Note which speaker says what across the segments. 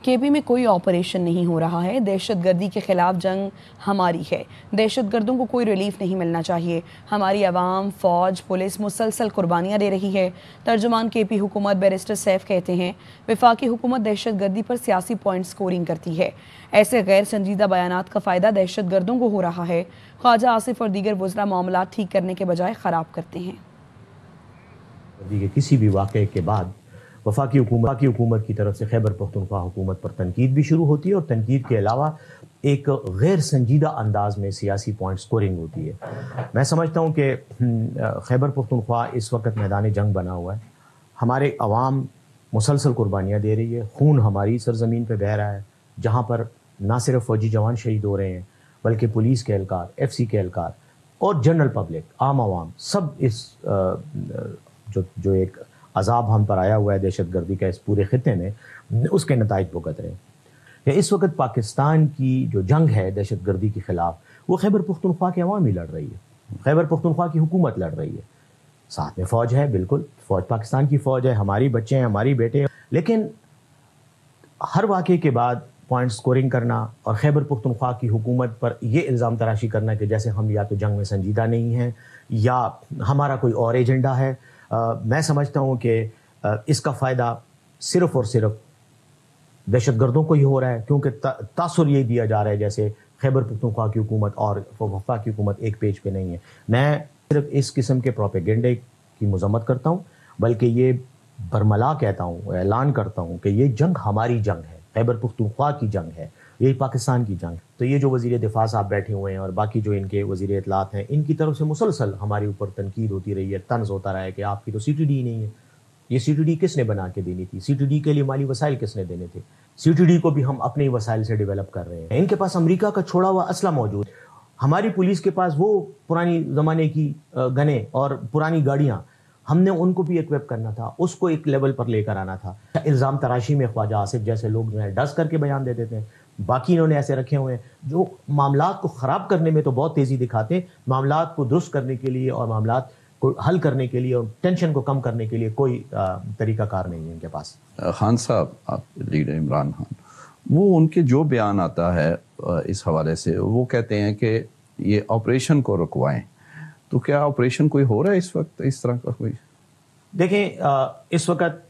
Speaker 1: KP میں کوئی operation نہیں ہو رہا ہے، دہشت گردی کے خلاف جنگ ہماری ہے، دہشت گردوں کو کوئی ریلیف نہیں ملنا چاہیے، ہماری عوام، فوج، پولیس مسلسل قربانیاں دے رہی ہے۔ ترجمان KP حکومت بیرسٹر سیف کہتے ہیں وفاقی حکومت دہشت گردی پر سیاسی پوائنٹ سکورنگ کرتی ہے، ایسے غیر سنجیدہ بیانات کا فائدہ دہشت گردوں کو ہو رہا ہے۔ خواجہ آصف اور دیگر وزراء معاملات ٹھیک کرنے کے بجائے خراب کرتے ہیں۔
Speaker 2: کسی بھی واقعے کے بعد وفاقی حکومت کی طرف سے خیبر پختونخوا حکومت پر تنقید بھی شروع ہوتی ہے، اور تنقید کے علاوہ ایک غیر سنجیدہ انداز میں سیاسی پوائنٹ سکورنگ ہوتی ہے۔ میں سمجھتا ہوں کہ خیبر پختونخوا اس وقت میدان جنگ بنا ہوا ہے، ہمارے عوام مسلسل قربانیاں دے رہی ہے، خون ہماری سرزمین پہ بہہ رہا ہے، جہاں پر نہ صرف فوجی جوان شہید ہو رہے ہیں بلکہ پولیس کے اہلکار، FC کے اہلکار اور جنرل پبلک، عام عوام، سب اس جو ایک عذاب ہم پر آیا ہوا ہے دہشت گردی کا اس پورے خطے میں، اس کے نتائج بھگت رہے ہیں۔ اس وقت پاکستان کی جو جنگ ہے دہشت گردی کے خلاف، وہ خیبر پختونخوا کے عوام ہی لڑ رہی ہے، خیبر پختونخوا کی حکومت لڑ رہی ہے، ساتھ میں فوج ہے، بالکل فوج پاکستان کی فوج ہے، ہماری بچے ہیں، ہماری بیٹے ہیں، لیکن ہر واقعے کے بعد پوائنٹ سکورنگ کرنا اور خیبر پختونخوا کی حکومت پر یہ الزام تراشی کرنا کہ جیسے ہم یا تو جنگ میں سنجیدہ نہیں ہیں یا ہمارا کوئی اور ایجنڈا ہے، میں سمجھتا ہوں کہ اس کا فائدہ صرف اور صرف دہشت گردوں کو ہی ہو رہا ہے، کیونکہ تاثر یہ دیا جا رہا ہے جیسے خیبر پختونخوا کی حکومت اور وفاق کی حکومت ایک پیج پہ نہیں ہے۔ میں صرف اس قسم کے پروپیگنڈے کی مذمت کرتا ہوں، بلکہ یہ برملا کہتا ہوں، اعلان کرتا ہوں کہ یہ جنگ ہماری جنگ ہے، خیبر پختونخوا کی جنگ ہے، یہی پاکستان کی جنگ ہے۔ تو یہ جو وزیر دفاع صاحب بیٹھے ہوئے ہیں اور باقی جو ان کے وزیر اطلاعات ہیں، ان کی طرف سے مسلسل ہمارے اوپر تنقید ہوتی رہی ہے، طنز ہوتا رہا ہے کہ آپ کی تو CTD ہی نہیں ہے۔ یہ CTD کس نے بنا کے دینی تھی؟ CTD کے لیے مالی وسائل کس نے دینے تھے؟ CTD کو بھی ہم اپنے ہی وسائل سے ڈیولپ کر رہے ہیں۔ ان کے پاس امریکہ کا چھوڑا ہوا اسلحہ موجود ہے، ہماری پولیس کے پاس وہ پرانی زمانے کی گنیں اور پرانی گاڑیاں، ہم نے ان کو بھی ایکویپ کرنا تھا، اس کو ایک لیول پر لے کر آنا تھا۔ الزام تراشی میں خواجہ آصف جیسے لوگ جو ہیں ڈس کر کے بیان دے دیتے ہیں، باقی انہوں نے ایسے رکھے ہوئے ہیں جو معاملات کو خراب کرنے میں تو بہت تیزی دکھاتے ہیں، معاملات کو درست کرنے کے لیے اور معاملات کو حل کرنے کے لیے اور ٹینشن کو کم کرنے کے لیے کوئی طریقہ کار نہیں ہے ان کے پاس۔
Speaker 3: خان صاحب، آپ لیڈر عمران خان، وہ ان کے جو بیان آتا ہے اس حوالے سے، وہ کہتے ہیں کہ یہ آپریشن کو رکوائیں، تو کیا آپریشن کوئی ہو رہا ہے اس وقت اس طرح کا کوئی؟
Speaker 2: دیکھیں، اس وقت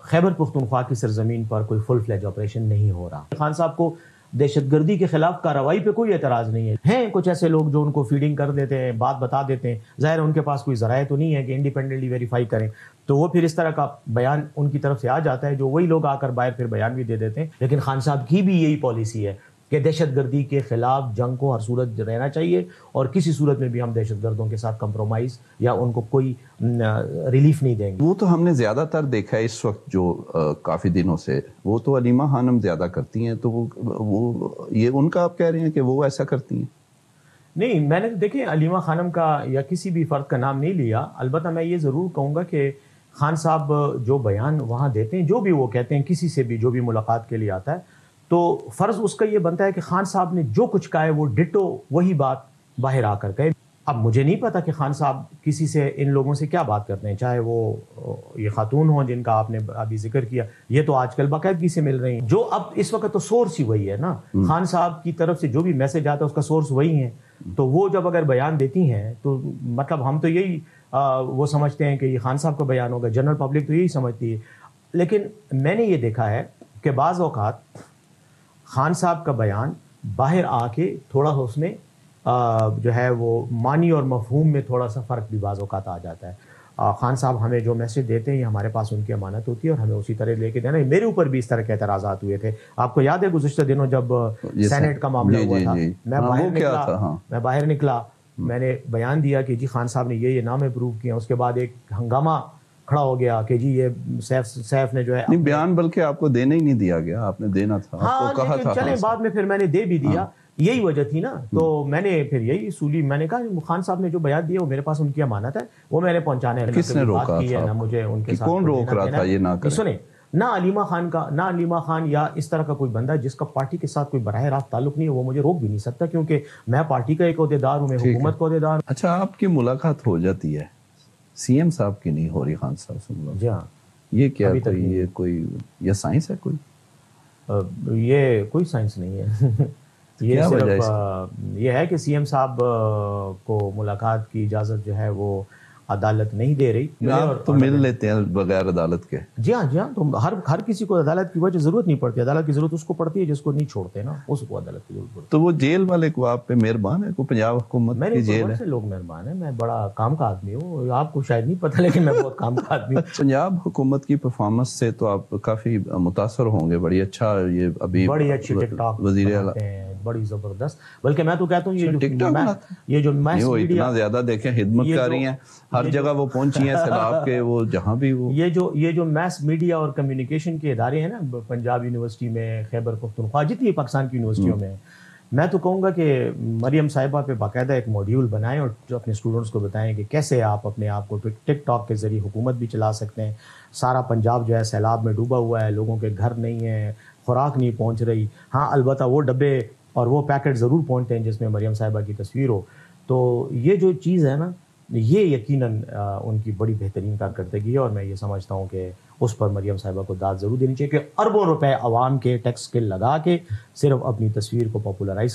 Speaker 2: خیبر پختونخوا کی سرزمین پر کوئی فل فلیج آپریشن نہیں ہو رہا۔ خان صاحب کو دہشت گردی کے خلاف کارروائی پہ کوئی اعتراض نہیں ہے، ہیں کچھ ایسے لوگ جو ان کو فیڈنگ کر دیتے ہیں، بات بتا دیتے ہیں، ظاہر ہے ان کے پاس کوئی ذرائع تو نہیں ہے کہ انڈیپینڈنٹلی ویریفائی کریں، تو وہ پھر اس طرح کا بیان ان کی طرف سے آ جاتا ہے، جو وہی لوگ آ کر باہر پھر بیان بھی دے دیتے ہیں۔ لیکن خان صاحب کی بھی یہی پالیسی ہے کہ دہشت گردی کے خلاف جنگ کو ہر صورت رہنا چاہیے، اور کسی صورت میں بھی ہم دہشت گردوں کے ساتھ کمپرومائز یا ان کو کوئی ریلیف نہیں دیں گے۔
Speaker 3: وہ تو ہم نے زیادہ تر دیکھا ہے اس وقت جو کافی دنوں سے، وہ تو علیمہ خانم زیادہ کرتی ہیں، تو وہ یہ ان کا آپ کہہ رہے ہیں کہ وہ ایسا کرتی ہیں؟
Speaker 2: نہیں، میں نے دیکھیں علیمہ خانم کا یا کسی بھی فرد کا نام نہیں لیا، البتہ میں یہ ضرور کہوں گا کہ خان صاحب جو بیان وہاں دیتے ہیں، جو بھی وہ کہتے ہیں، کسی سے بھی جو بھی ملاقات کے لیے آتا ہے، تو فرض اس کا یہ بنتا ہے کہ خان صاحب نے جو کچھ کہا ہے وہ ڈٹو وہی بات باہر آ کر کہے۔ اب مجھے نہیں پتا کہ خان صاحب کسی سے، ان لوگوں سے کیا بات کرتے ہیں، چاہے وہ یہ خاتون ہوں جن کا آپ نے ابھی ذکر کیا، یہ تو آج کل باقاعدگی سے مل رہی ہیں، جو اب اس وقت تو سورس ہی وہی ہے نا، خان صاحب کی طرف سے جو بھی میسج آتا ہے اس کا سورس وہی ہے، تو وہ جب اگر بیان دیتی ہیں تو مطلب ہم تو یہی وہ سمجھتے ہیں کہ یہ خان صاحب کا بیان ہوگا، جنرل پبلک تو یہی سمجھتی ہے۔ لیکن میں نے یہ دیکھا ہے کہ بعض اوقات خان صاحب کا بیان باہر آ کے تھوڑا اس میں جو ہے وہ معنی اور مفہوم میں تھوڑا سا فرق بھی بعض اوقات آ جاتا ہے۔ خان صاحب ہمیں جو میسج دیتے ہیں یہ ہمارے پاس ان کی امانت ہوتی ہے اور ہمیں اسی طرح لے کے دینا ہے۔ میرے اوپر بھی اس طرح کے اعتراضات ہوئے تھے، آپ کو یاد ہے گزشتہ دنوں جب سینٹ کا معاملہ ہوا تھا، میں باہر نکلا، میں نے بیان دیا کہ جی خان صاحب نے یہ نام اپروو کیا، اس کے بعد ایک ہنگامہ کھڑا ہو گیا کہ جی یہ سیف نے جو ہے
Speaker 3: نہیں بیان، بلکہ آپ کو دینا ہی نہیں دیا گیا، آپ نے دینا تھا، آپ کو کہا تھا،
Speaker 2: چلیں بعد میں پھر میں نے دے بھی دیا، یہی وجہ تھی نا، تو میں نے پھر یہی اصولی میں نے کہا خان صاحب نے جو بیان دیا وہ میرے پاس ان کی امانت ہے، وہ میں نے پہنچانے ہے۔
Speaker 3: کس نے روکا تھا؟
Speaker 2: نہ مجھے ان کے ساتھ
Speaker 3: کون روک رہا تھا یہ نہ کریں؟
Speaker 2: سنیں، نہ علیمہ خان یا اس طرح کا کوئی بندہ جس کا پارٹی کے ساتھ کوئی براہ راست تعلق نہیں ہے، وہ مجھے روک بھی نہیں سکتا، کیونکہ میں پارٹی کا ایک عہدیدار ہوں، میں حکومت کا عہدیدار ہوں۔
Speaker 3: اچھا، آپ کی ملاقات ہو جاتی ہے، CM صاحب کی نہیں ہو رہی خان صاحب سے؟
Speaker 2: جی ہاں،
Speaker 3: یہ کیا کوئی یہ کوئی یہ سائنس ہے کوئی؟
Speaker 2: یہ کوئی سائنس نہیں ہے یہ صرف یہ ہے کہ سی ایم صاحب کو ملاقات کی اجازت جو ہے وہ عدالت نہیں دے رہی.
Speaker 3: آپ تو مل لیتے ہیں بغیر عدالت کے.
Speaker 2: جی ہاں تو ہر کسی کو عدالت کی وجہ ضرورت نہیں پڑتی. عدالت کی ضرورت اس کو پڑتی ہے جس کو نہیں چھوڑتے نا, اس کو عدالت کی ضرورت پڑتی ہے.
Speaker 3: تو وہ جیل والے کو آپ پہ مہربان ہے, کو پنجاب حکومت کی جیل ہے؟
Speaker 2: سے لوگ مہربان ہیں, میں بڑا کام کا آدمی ہوں, آپ کو شاید نہیں پتہ لیکن میں بہت کام کا آدمی ہوں.
Speaker 3: پنجاب حکومت کی پرفارمنس سے تو آپ کافی متاثر ہوں گے. بڑی اچھا یہ ابھی
Speaker 2: بڑی اچھی ٹک ٹاک
Speaker 3: وزیر اعلیٰ
Speaker 2: بڑی زبردست, بلکہ میں تو کہتا ہوں
Speaker 3: یہ جو اتنا زیادہ دیکھیں خدمت کاری ہیں, ہر جگہ وہ پہنچی ہیں سیلاب کے, وہ جہاں بھی وہ
Speaker 2: یہ جو میس میڈیا اور کمیونیکیشن کے ادارے ہیں نا پنجاب یونیورسٹی میں, خیبر پختونخوا, جتنی پاکستان کی یونیورسٹیوں میں, میں تو کہوں گا کہ مریم صاحبہ پہ باقاعدہ ایک ماڈیول بنائیں اور جو اپنے اسٹوڈنٹس کو بتائیں کہ کیسے آپ اپنے آپ کو ٹک ٹاک کے ذریعے حکومت بھی چلا سکتے ہیں. سارا پنجاب جو ہے سیلاب میں ڈوبا ہوا ہے, لوگوں کے گھر نہیں ہیں, خوراک نہیں پہنچ رہی. ہاں البتہ وہ ڈبے اور وہ پیکٹ ضرور پہنچتے ہیں جس میں مریم صاحبہ کی تصویر ہو. تو یہ جو چیز ہے نا, یہ یقیناً ان کی بڑی بہترین کارکردگی ہے, اور میں یہ سمجھتا ہوں کہ اس پر مریم صاحبہ کو داد ضرور دینی چاہیے کہ اربوں روپے عوام کے ٹیکس کے لگا کے صرف اپنی تصویر کو پاپولرائز